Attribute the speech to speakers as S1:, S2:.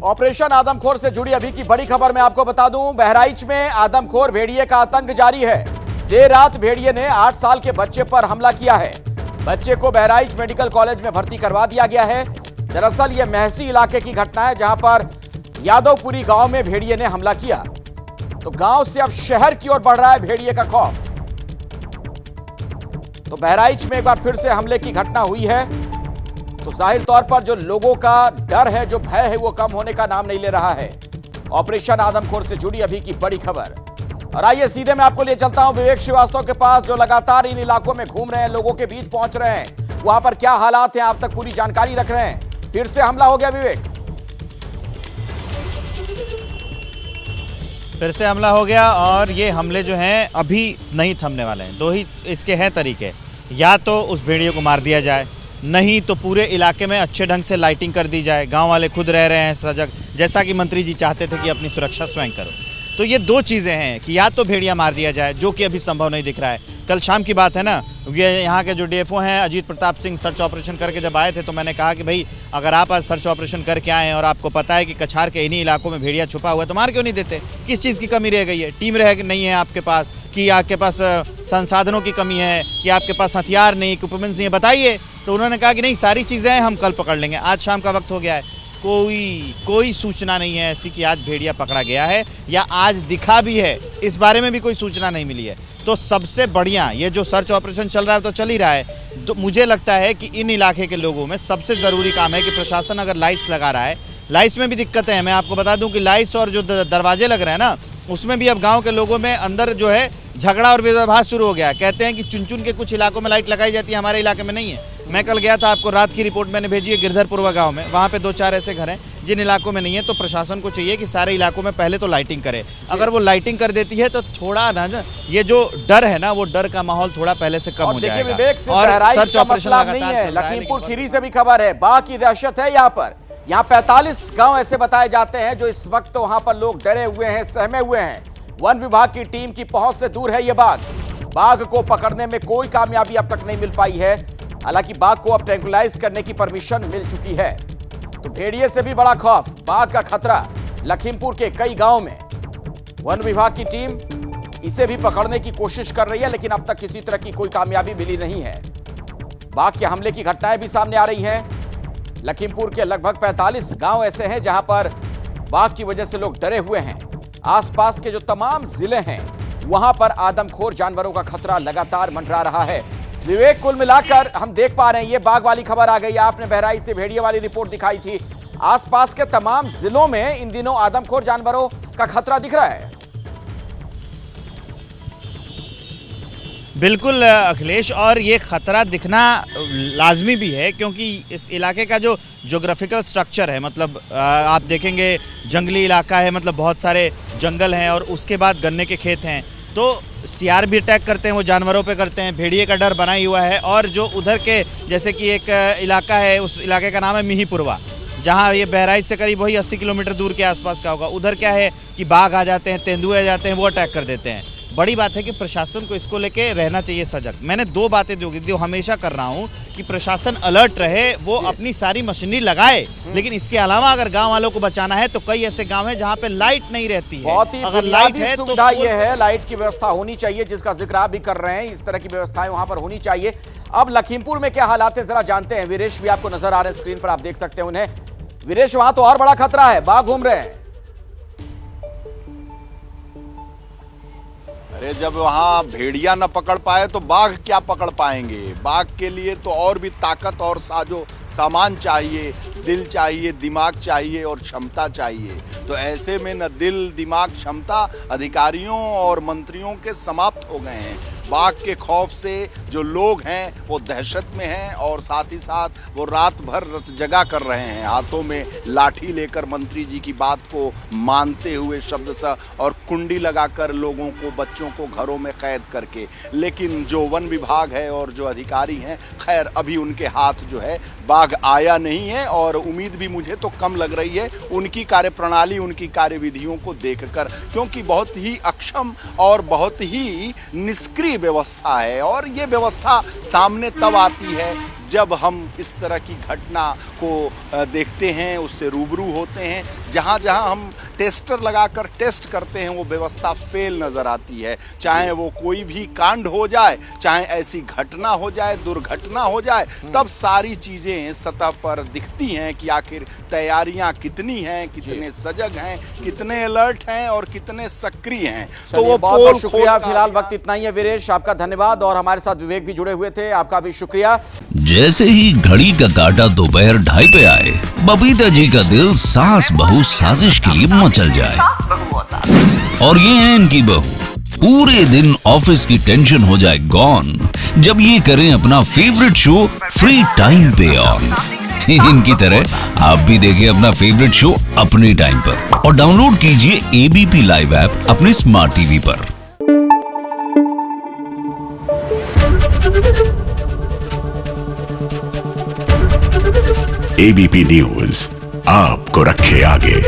S1: Operation आदमखोर से जुड़ी अभी की बड़ी खबर मैं आपको बता दूं। बहराइच में आदमखोर भेड़िए का आतंक जारी है। देर रात भेड़िए ने 8 साल के बच्चे पर हमला किया है। बच्चे को बहराइच मेडिकल कॉलेज में भर्ती करवा दिया गया है। दरअसल यह महसी इलाके की घटना है, जहां पर यादवपुरी गांव में भेड़िए ने हमला किया। तो गांव से अब शहर की ओर बढ़ रहा है भेड़िए का खौफ। तो बहराइच में एक बार फिर से हमले की घटना हुई है, तो जाहिर तौर पर जो लोगों का डर है, जो भय है, वो कम होने का नाम नहीं ले रहा है। ऑपरेशन आदमखोर से जुड़ी अभी की बड़ी खबर। और आइए सीधे मैं आपको ले चलता हूं विवेक श्रीवास्तव के पास, जो लगातार इन इलाकों में घूम रहे हैं, लोगों के बीच पहुंच रहे हैं। वहां पर क्या हालात हैं, आप तक पूरी जानकारी रख रहे हैं। फिर से हमला हो गया विवेक।
S2: फिर से हमला हो गया और ये हमले जो हैं अभी नहीं थमने वाले हैं। दो ही इसके हैं तरीके, या तो उस भेड़िए को मार दिया जाए, नहीं तो पूरे इलाके में अच्छे ढंग से लाइटिंग कर दी जाए। गांव वाले खुद रह रहे हैं सजग, जैसा कि मंत्री जी चाहते थे कि अपनी सुरक्षा स्वयं करो। तो ये दो चीज़ें हैं कि या तो भेड़िया मार दिया जाए, जो कि अभी संभव नहीं दिख रहा है। कल शाम की बात है ना, ये यहाँ के जो डीएफओ हैं अजीत प्रताप सिंह सर्च ऑपरेशन करके जब आए थे, तो मैंने कहा कि भाई अगर आप आज सर्च ऑपरेशन करके आए हैं और आपको पता है कि कछार के इन्हीं इलाकों में भेड़िया छुपा हुआ है, तो मार क्यों नहीं देते? किस चीज़ की कमी रह गई है? टीम नहीं है आपके पास, कि आपके पास संसाधनों की कमी है, कि आपके पास हथियार नहीं, इक्विपमेंट्स नहीं है, बताइए। तो उन्होंने कहा कि नहीं, सारी चीज़ें हम कल पकड़ लेंगे। आज शाम का वक्त हो गया है, कोई सूचना नहीं है ऐसी कि आज भेड़िया पकड़ा गया है या आज दिखा भी है, इस बारे में भी कोई सूचना नहीं मिली है। तो सबसे बढ़िया ये जो सर्च ऑपरेशन चल रहा है, तो चल ही रहा है। तो मुझे लगता है कि इन इलाके के लोगों में सबसे ज़रूरी काम है कि प्रशासन अगर लाइट्स लगा रहा है, लाइट्स में भी दिक्कतें हैं। मैं आपको बता दूं कि लाइट्स और जो दरवाजे लग रहे हैं ना, उसमें भी अब गाँव के लोगों में अंदर जो है झगड़ा और विरोधाभास शुरू हो गया है। कहते हैं कि चुन के कुछ इलाकों में लाइट लगाई जाती है, हमारे इलाके में नहीं है। मैं कल गया था, आपको रात की रिपोर्ट मैंने भेजी है गिरधरपुरवा गांव में, वहाँ पे 2-4 ऐसे घर हैं जिन इलाकों में नहीं है। तो प्रशासन को चाहिए कि सारे इलाकों में पहले तो लाइटिंग करे। अगर वो लाइटिंग कर देती है तो थोड़ा ना ये जो डर है ना, वो डर का माहौल थोड़ा पहले से कम हो जाएगा।
S1: और सर्च ऑपरेशन लगातार है। लखीमपुर खीरी से भी खबर है, बाघ की दहशत है यहाँ पर। यहाँ 45 गाँव ऐसे बताए जाते हैं जो इस वक्त वहाँ पर लोग डरे हुए हैं, सहमे हुए हैं। वन विभाग की टीम की पहुंच से दूर है ये बाघ। बाघ को पकड़ने में कोई कामयाबी अब तक नहीं मिल पाई है। हालांकि बाघ को अब ट्रैंकुलाइज करने की परमिशन मिल चुकी है। तो भेड़िए से भी बड़ा खौफ, बाघ का खतरा लखीमपुर के कई गांव में। वन विभाग की टीम इसे भी पकड़ने की कोशिश कर रही है, लेकिन अब तक किसी तरह की कोई कामयाबी मिली नहीं है। बाघ के हमले की घटनाएं भी सामने आ रही हैं। लखीमपुर के लगभग 45 गांव ऐसे हैं जहां पर बाघ की वजह से लोग डरे हुए हैं। आसपास के जो तमाम जिले हैं, वहां पर आदमखोर जानवरों का खतरा लगातार मंडरा रहा है। विवेक, कुल मिलाकर हम देख पा रहे हैं, ये बाघ वाली खबर आ गई, आपने बहराइच से भेड़िए वाली रिपोर्ट दिखाई थी। आसपास के तमाम जिलों में इन दिनों आदमखोर जानवरों का खतरा दिख रहा है।
S2: बिल्कुल अखिलेश, और ये खतरा दिखना लाजमी भी है, क्योंकि इस इलाके का जो ज्योग्राफिकल स्ट्रक्चर है, मतलब आप देखेंगे जंगली इलाका है, मतलब बहुत सारे जंगल हैं और उसके बाद गन्ने के खेत हैं। तो सियार भी अटैक करते हैं, वो जानवरों पे करते हैं। भेड़िए का डर बना ही हुआ है। और जो उधर के, जैसे कि एक इलाका है, उस इलाके का नाम है मिहीपुरवा, जहाँ ये बहराइच से करीब वही 80 किलोमीटर दूर के आसपास का होगा। उधर क्या है कि बाघ आ जाते हैं, तेंदुए आ जाते हैं, वो अटैक कर देते हैं। बड़ी बात है कि प्रशासन को इसको लेके रहना चाहिए सजग। मैंने 2 बातें जो हमेशा कर रहा हूँ कि प्रशासन अलर्ट रहे, वो अपनी सारी मशीनरी लगाए, लेकिन इसके अलावा अगर गांव वालों को बचाना है तो कई ऐसे गांव हैं जहां पे लाइट नहीं रहती है।
S1: बहुत ही
S2: अगर लाइट है तो
S1: सुविधा ये है, लाइट की व्यवस्था होनी चाहिए, जिसका जिक्र आप भी कर रहे हैं। इस तरह की व्यवस्थाएं वहां पर होनी चाहिए। अब लखीमपुर में क्या हालात है, जरा जानते हैं। वीरेश भी आपको नजर आ रहे हैं स्क्रीन पर, आप देख सकते हैं उन्हें। वीरेश, वहां तो और बड़ा खतरा है, बाघ घूम रहे हैं।
S3: अरे जब वहाँ भेड़िया न पकड़ पाए तो बाघ क्या पकड़ पाएंगे? बाघ के लिए तो और भी ताकत और साजो सामान चाहिए, दिल चाहिए, दिमाग चाहिए और क्षमता चाहिए। तो ऐसे में न दिल, दिमाग, क्षमता अधिकारियों और मंत्रियों के समाप्त हो गए हैं। बाघ के खौफ से जो लोग हैं वो दहशत में हैं और साथ ही साथ वो रात भर रत जगा कर रहे हैं, हाथों में लाठी लेकर मंत्री जी की बात को मानते हुए शब्दशः, और कुंडी लगाकर लोगों को, बच्चों को घरों में कैद करके। लेकिन जो वन विभाग है और जो अधिकारी हैं, खैर अभी उनके हाथ जो है बाघ आया नहीं है, और उम्मीद भी मुझे तो कम लग रही है उनकी कार्यप्रणाली, उनकी कार्यविधियों को देखकर, क्योंकि बहुत ही अक्षम और बहुत ही निष्क्रिय व्यवस्था है। और ये व्यवस्था सामने तब आती है जब हम इस तरह की घटना को देखते हैं, उससे रूबरू होते हैं, जहाँ जहाँ हम टेस्टर लगाकर टेस्ट करते हैं वो व्यवस्था फेल नज़र आती है। चाहे वो कोई भी कांड हो जाए, चाहे ऐसी घटना हो जाए, दुर्घटना हो जाए, तब सारी चीज़ें सतह पर दिखती हैं कि आखिर तैयारियां कितनी हैं, कितने सजग हैं, कितने अलर्ट हैं और कितने सक्रिय हैं। तो वो
S1: बहुत बहुत शुक्रिया। फिलहाल वक्त इतना ही है वीरेश, आपका धन्यवाद। और हमारे साथ विवेक भी जुड़े हुए थे, आपका भी शुक्रिया।
S4: जैसे ही घड़ी का काटा दोपहर 2:30 पे आए, बबीता जी का दिल सास बहू साजिश के लिए मचल जाए। और ये है इनकी बहू, पूरे दिन ऑफिस की टेंशन हो जाए गॉन जब ये करें अपना फेवरेट शो फ्री टाइम पे ऑन। इनकी तरह आप भी देखें अपना फेवरेट शो अपने टाइम पर और डाउनलोड कीजिए एबीपी लाइव ऐप अपने स्मार्ट टीवी पर।
S5: एबीपी न्यूज आपको रखे आगे।